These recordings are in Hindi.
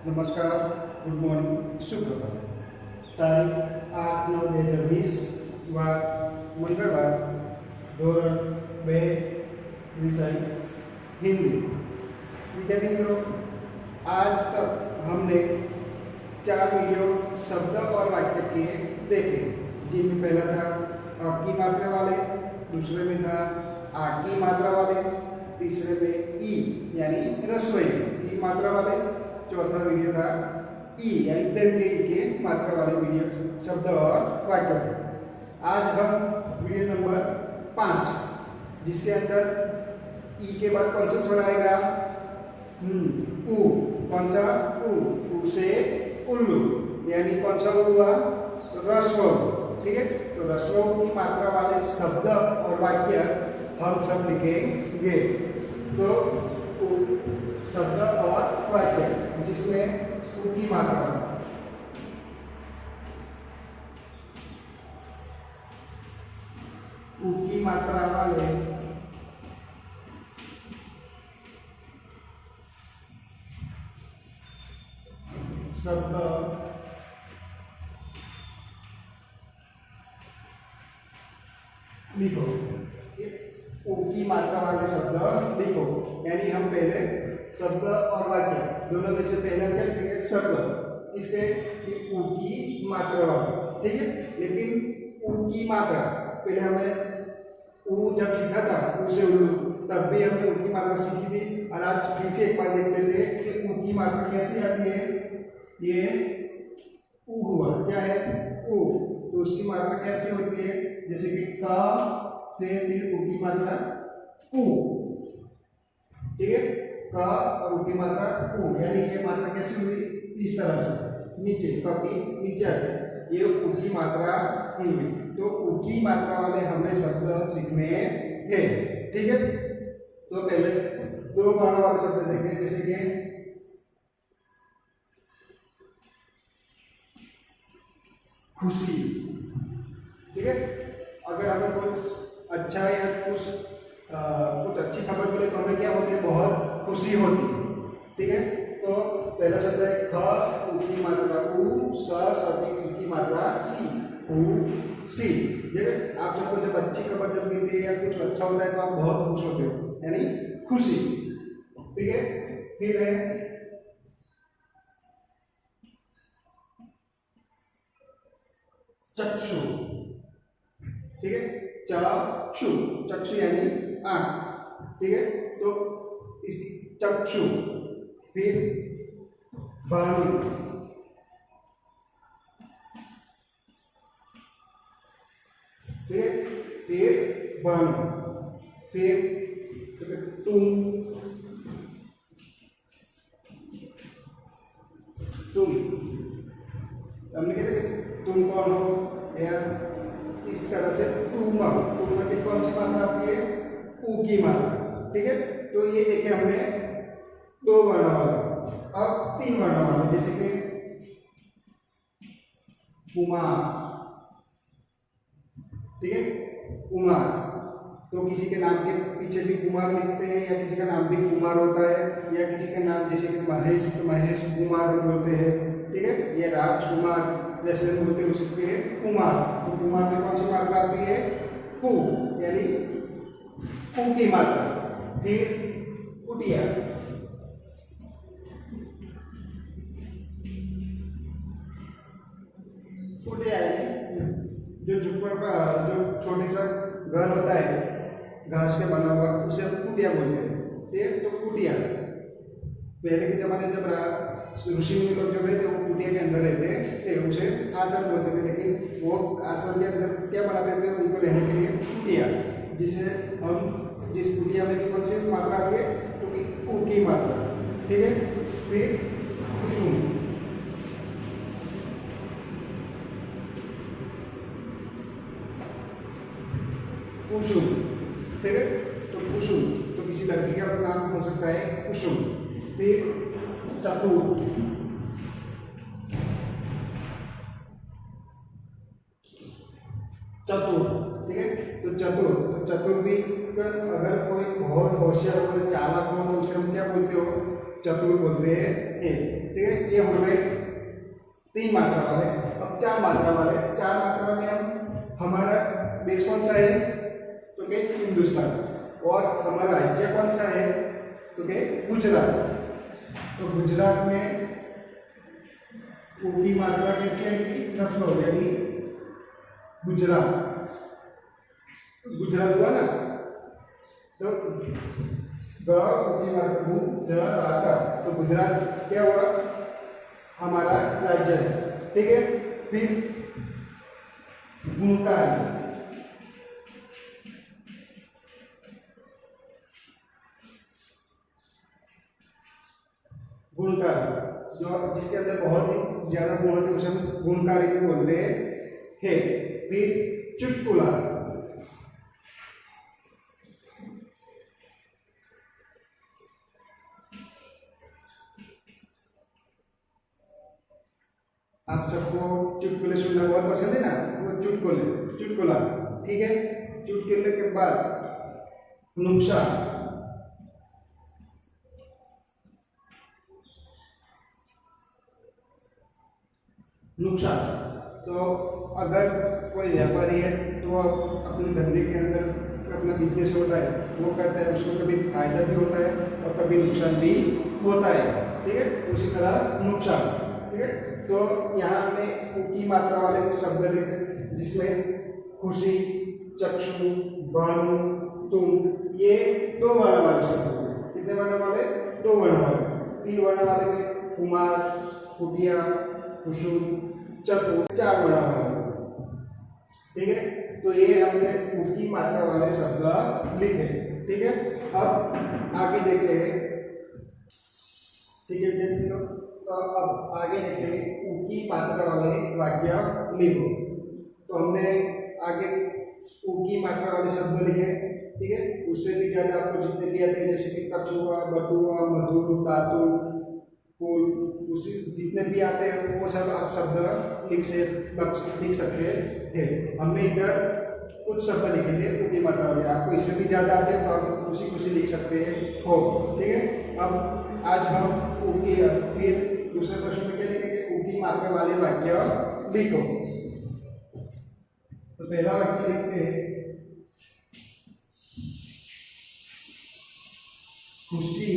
नमस्कार, गुड मॉर्निंग, सुप्रभात। तारीख 8/9/2020 વાર મંગળવાર, ધોરણ 2 विषय हिंदी। विद्यार्थी मित्रों, आज तक हमने 4 वीडियो शब्द और वाक्य के देखे, जिनमें पहला था अ की मात्रा वाले, दूसरे में था आ की मात्रा वाले, तीसरे में ई यानी रसोई की मात्रा वाले, चौथा वीडियो था ई यानी दंते के मात्रा वाले वीडियो शब्द और वाक्य थे। आज हम वीडियो नंबर 5, जिसके अंदर ई के बाद कौन सा स्वर आएगा? उ। कौन सा? उ से उल्लू, यानी कौन सा हुआ? रस्व। ठीक है, तो रस्व की मात्रा वाले शब्द और वाक्य हम सब लिखेंगे। तो शब्द और वाक्य जिसमें उ की मात्रा, उ की मात्रा वाले शब्द लिखो। उ की मात्रा वाले शब्द लिखो, यानी हम पहले शब्द और वाक्य दोनों में से पहले क्या लिखेंगे? शब्द, इसके उ की मात्रा वाले। ठीक है, लेकिन उ की मात्रा पहले हमें उ जब सीखा था उ से उल्लू, तब भी हमने उ की मात्रा सीखी थी, और आज फिर से एक बार देखते थे कि उ की मात्रा कैसे आती है। ये उ हुआ, क्या है? उ, तो उसकी मात्रा कैसे होती है? जैसे कि क से फिर उ की मात्रा उ। ठीक है, क और उ की मात्रा उ, यानी ये मात्रा कैसे हुई? इस तरह से नीचे, क की नीचे आती, ये उ की मात्रा हुई। तो उ की मात्रा वाले हमें शब्द सीखने हैं। ठीक है, तो पहले 2 वर्ण वाले शब्द देखें, जैसे कि खुशी। ठीक है, अगर हमें कुछ अच्छा या कुछ अच्छी खबर मिले तो हमें क्या होती है? बहुत खुशी होती है। ठीक है, तो पहला शब्द है ख, उ की मात्रा उ, स की मात्रा सी, उ सी। ठीक है, आप सबको जब अच्छी खबर जब मिलती है या कुछ अच्छा होता है तो आप बहुत खुश होते हो, यानी खुशी। ठीक है, फिर है चक्षु। ठीक है, चक्षु, चक्षु यानी आंख। ठीक है, तो इस चक्षु, फिर बाणु, ठीक है, फिर बाणु, फिर तुम, हमने कहते तुम कौन हो, या इस तरह से तुम की कौन सी मात्रा आती है? उ की मात्रा। ठीक है, तो ये देखे हमने 2 वर्ण वाले। अब 3 वर्ण वाले, जैसे कि कुमार। ठीक है, कुमार, तो किसी के नाम के पीछे भी कुमार लिखते हैं, या किसी का नाम भी कुमार होता है, या किसी का नाम जैसे कि महेश, तो महेश कुमार बोलते हैं। ठीक है, ये राजकुमार जैसे बोलते हैं, उसके है कुमार। तो कुमार में कौन सी मात्रा आती है? कु, यानी कु की मात्रा। फिर कुटिया, कुटिया यानी जो झुप्पड़ पर जो छोटे सा घर होता है घास के बना हुआ, उसे हम कुटिया बोलते हैं। ठीक है, तो कुटिया पहले के जमाने में जब ऋषि मुनि लोग जब रहते वो कुटिया के अंदर रहते थे, उसे आश्रम बोलते थे, लेकिन वो आश्रम के अंदर क्या बनाते थे? उनको रहने के लिए कुटिया, जिसे हम जिस कुटिया में कौन सी मात्रा आती है? तो उ की मात्रा। ठीक है, फिर कुसुम, कुसुम। ठीक है, तो कुसुम, तो किसी लड़की का नाम हो सकता है कुसुम। फिर चतुर, चतुर। ठीक है, तो चतुर भी अगर कोई बहुत होशियार, कोई चालाक हो, उसे हम क्या बोलते हो? चतुर बोलते हैं। ठीक है, ये हो गए 3 मात्रा वाले। अब 4 मात्रा वाले, 4 मात्रा में हम हमारा देश कौन सा है तो के हिंदुस्तान, और हमारा राज्य कौन सा है तो के गुजरात। तो गुजरात में ऊ की मात्रा कैसे आएगी, ह्रस्व, यानी गुजरात, गुजरात हुआ ना, तो गुजरात, तो गुजरात क्या हुआ हमारा राज्य है। ठीक है, फिर गुणकार, गुणकार जो जिसके अंदर बहुत ही ज्यादा गुण होते हैं उसे हम गुणकारी बोलते हैं। फिर चुटकुला, आप सबको चुटकुले सुनना बहुत पसंद है ना, वो चुटकुले, चुटकुला। ठीक है, चुटकुले के बाद नुकसान, नुकसान। तो अगर कोई व्यापारी है तो अपने धंधे के अंदर अपना बिजनेस होता है वो करता है, उसको कभी फायदा भी होता है और कभी नुकसान भी होता है। ठीक है, उसी तरह नुकसान। ठीक है, तो यहाँ हमने ऊ की मात्रा वाले शब्द लिखे जिसमें खुशी, चक्षु, भानु, तुम, ये 2 वर्ण वाले शब्द होंगे। कितने वर्ण वाले, 2 वर्ण वाले। 3 वर्ण वाले में कुमार, कुटिया, कुसुम, चतुर, 4 वर्ण वाले। ठीक है, तो ये हमने ऊ की मात्रा वाले शब्द लिखे। ठीक है, अब आगे देखते हैं। ठीक है विद्यार्थी, तो अब आगे देखते हैं ऊ की मात्रा वाले वाक्य लिखो। तो हमने आगे ऊ की मात्रा वाले शब्द लिखे। ठीक है, उससे भी ज्यादा आपको जितने भी आते हैं जैसे कि कछुआ, बटुआ, मधुर, तातुल, कुल, उसी जितने भी आते हैं वो सब आप शब्द लिख सकते हैं। हमने इधर कुछ शब्द लिखे थे ऊ की मात्रा वाले, आपको इससे भी ज्यादा आते हैं तो आप खुशी लिख सकते हैं हो। ठीक है, अब आज हम ऊ की, फिर दूसरे प्रश्न में क्या लिखेंगे, ऊ की मात्रा वाले वाक्य लिखो। तो पहला वाक्य लिखते हैं, खुशी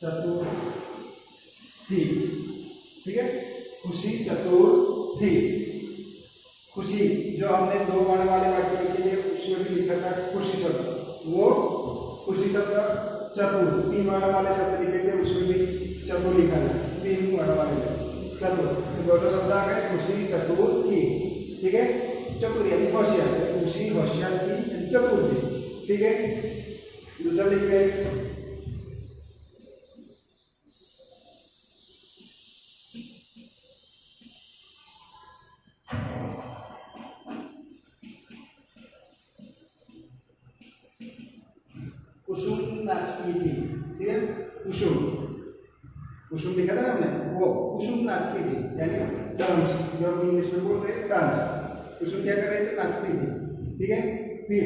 चतुर थी। ठीक है, खुशी चतुर थी। खुशी जो हमने 2 वर्ण वाले वाक्य लिखे थे उसमें भी लिखा था खुशी शब्द, वो खुशी शब्द। चतुर 3 वर्ण वाले शब्द लिखे थे उसमें भी चतुर लिखा था, 3 वर्ण वाले चतुर। तो 2 शब्द आ गए, खुशी चतुर थी। ठीक है, चतुर यानी होशियार, खुशी होशियार थी, चतुर थी। ठीक है, दूसरा लिखते हैं, कुसुम नाचती थी। ठीक है, कुसुम, कुसुम लिखा था ना हमने, वो कुसुम नाचती थी यानी डांस, जो हम इंग्लिश में बोलते हैं डांस। कुसुम क्या कर रहे थे, नाचती थी। ठीक है, फिर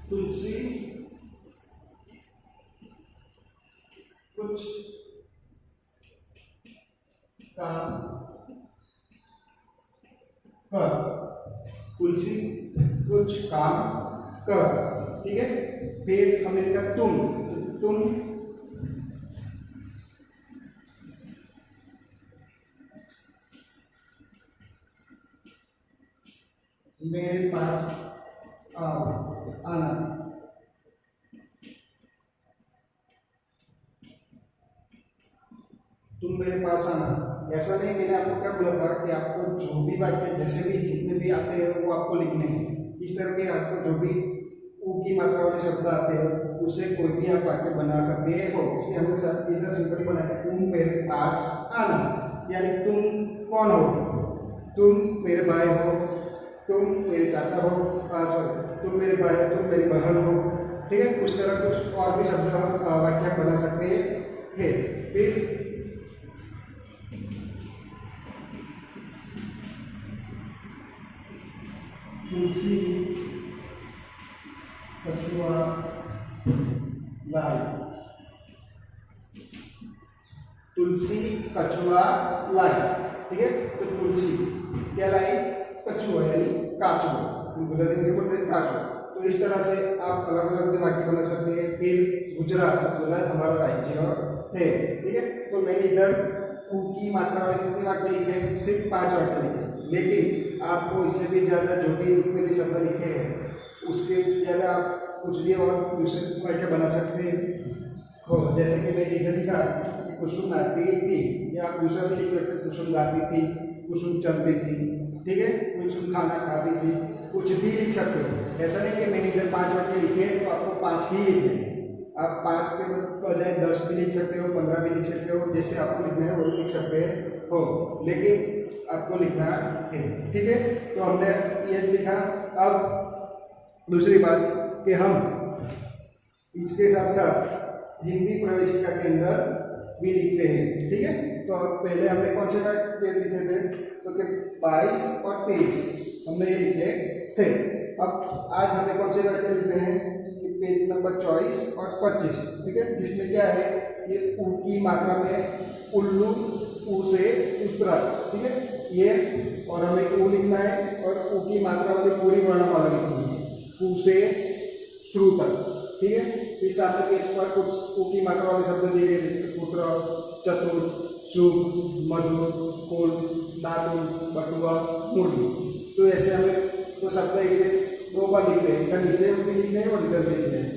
तुलसी कुछ काम कर, तुलसी कुछ काम कर। ठीक है, फिर हमने लिखा तुम मेरे पास आओ, आना। तुम मेरे पास आना। ऐसा नहीं, मैंने आपको क्या बोला था कि आपको जो भी वाक्य जैसे भी जितने भी आते हैं वो आपको लिखने हैं। इस तरह के आपको जो भी ऊ की मात्रा वाले शब्द आते हैं उससे कोई भी आप वाक्य बना सकते हैं। इसलिए हमने इधर सिंपल बना के तुम मेरे पास आना, यानी तुम कौन हो, तुम मेरे भाई हो, तुम मेरे चाचा हो, सॉरी तुम मेरे भाई हो, तुम मेरी बहन हो। ठीक है, उस तरह कुछ और भी शब्द हम वाक्य बना सकते हैं। फिर तुलसी कछुआ लाई, तुलसी कछुआ लाई, ठीक है। तो तुलसी क्या लाई, कछुआ यानी काचुआ, गुजराती में बोलते हैं काचुआ। तो इस तरह से आप अलग अलग वाक्य बना सकते हैं। फिर गुजरात, गुजरात हमारा राज्य है, ठीक है। तो मैंने इधर ऊ की मात्रा वाले कितने वाक्य लिखे हैं, सिर्फ 5 वाक्य लिखे, लेकिन आपको इससे भी ज्यादा जो भी जितने भी शब्द लिखे हैं उसके ज्यादा आप कुछ भी और दूसरे वाक्य बना सकते हैं। हो जैसे कि मैंने इधर लिखा कि कुसुम नाचती थी, या आप दूसरा भी लिख सकते हैं, कुसुम गाती थी, कुसुम चलती थी, ठीक है, कुसुम खाना खाती थी, कुछ भी लिख सकते हो। ऐसा नहीं कि मैंने इधर 5 वाक्य लिखे हैं तो आपको 5 ही लिखने हैं। आप 5 के बजाय 10 भी लिख सकते हो, 15 भी लिख सकते हो, जैसे आपको लिखना है वो लिख सकते हो, लेकिन आपको लिखना है, ठीक है। तो हमने ये लिखा। अब दूसरी बात कि हम इसके साथ साथ हिंदी प्रवेशिका के अंदर भी लिखते हैं, ठीक है। तो पहले हमने कौन से पेज लिखे थे, तो 22 और 23 हमने ये लिखे थे। अब आज हमें कौन से वाक्य लिखते हैं, पेज नंबर 24 और 25, ठीक है, जिसमें क्या है, ये ऊ की मात्रा में उल्लू ऊ से उत्तरा, ठीक है, ये और हमें ऊ लिखना है और ऊ की मात्रा वाली पूरी वर्णमाला लिखनी है, ऊ से श्रु तक, ठीक है। फिर सामने पेज पर कुछ ऊ की मात्रा वाले शब्द दिए गए, जैसे पुत्र, चतुर, शुभ, मधुर, कुल, नादुल, बटुआ, मुरली। तो ऐसे हमें तो शब्द एक 2 बार लिखते हैं, इधर नीचे भी लिखते हैं और इधर भी लिखते हैं।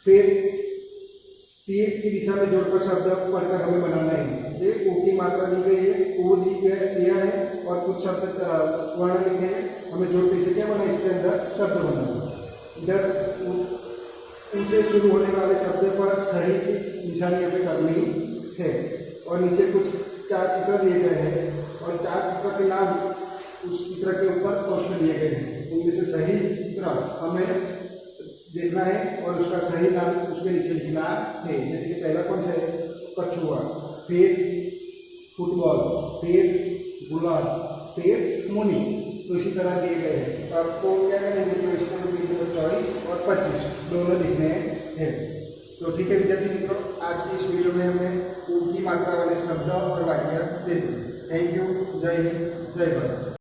फिर तीर की दिशा में जोड़कर शब्द पढ़कर हमें बनाना है। ये ऊ की मात्रा दी गई है, ऊ दिया है और कुछ शब्द वर्ण लिखे हैं, हमें जोड़कर इसे क्या बनाना, इसके अंदर शब्द बनाना। इधर उनसे शुरू होने वाले शब्द पर सही निशानी हमें करनी है। और नीचे कुछ 4 चित्र दिए गए हैं और 4 चित्र के नाम उस चित्र के ऊपर प्रश्न दिए गए हैं, उनमें से सही चित्र हमें देखना है और उसका सही नाम उसके नीचे लिखना है। जैसे कि पहला कौन सा है, कछुआ, फिर फुटबॉल, फिर गुलाब, फिर मुनि। तो इसी तरह दिए गए हैं। तो आपको क्या करना है, तो इसको 24 और 25 दोनों लिखने हैं। तो ठीक है विद्यार्थी मित्रों, आज की इस वीडियो में हमने ऊ की मात्रा वाले शब्द और वाक्य देखे। थैंक यू, जय हिंद, जय भारत।